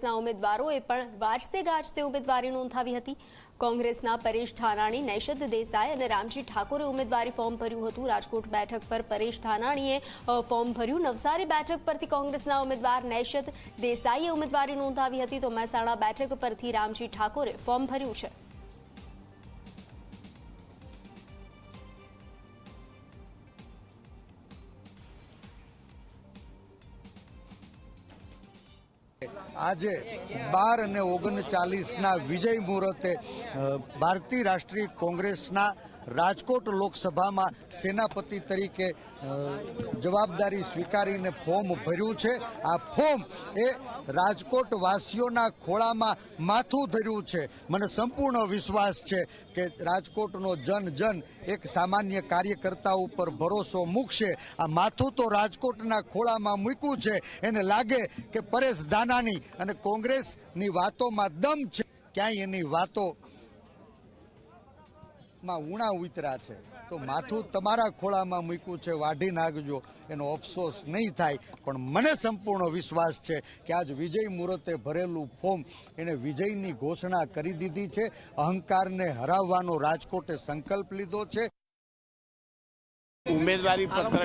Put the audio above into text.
કોંગ્રેસના ઉમેદવારોએ પણ વાજતે ગાજતે ઉમેદવારી નોંધાવી હતી। કોંગ્રેસના પરેશ ધાનાણી, નૈશદ દેસાઈ અને રામજી ઠાકોરે ઉમેદવારી ફોર્મ ભર્યું હતું। રાજકોટ બેઠક પર પરેશ ધાનાણીએ ફોર્મ ભર્યું। નવસારી બેઠક પરથી કોંગ્રેસના ઉમેદવાર નૈશદ દેસાઈએ ઉમેદવારી નોંધાવી હતી, તો મહેસાણા બેઠક પરથી રામજી ઠાકોરે ફોર્મ ભર્યું છે। આજે 12 અને 39 વિજય મુહૂર્તે ભારતીય રાષ્ટ્રીય કોંગ્રેસના રાજકોટ લોકસભામાં સેનાપતિ તરીકે જવાબદારી સ્વીકારીને ફોર્મ ભર્યું છે। આ ફોર્મ એ રાજકોટ વાસીઓના ખોળામાં માથું ધર્યું છે। મને સંપૂર્ણ વિશ્વાસ છે કે રાજકોટનો જન એક સામાન્ય કાર્યકર્તા ઉપર ભરોસો મૂકશે। આ માથું તો રાજકોટના ખોળામાં મૂક્યું છે। એને લાગે કે પરેશ ધાનાણી અને કોંગ્રેસની વાતોમાં દમ છે, ક્યાંય એની વાતો ઉણા ઉતરા છે, તો માથું તમારા ખોળામાં મૂક્યું છે, વાઢી નાખજો, એનો અફસોસ નહીં થાય। પણ મને સંપૂર્ણ વિશ્વાસ છે કે આજ વિજય મુહૂર્તે ભરેલું ફોર્મ એને વિજયની ઘોષણા કરી દીધી છે। અહંકારને હરાવવાનો રાજકોટે સંકલ્પ લીધો છે। ઉમેદવારી પત્રક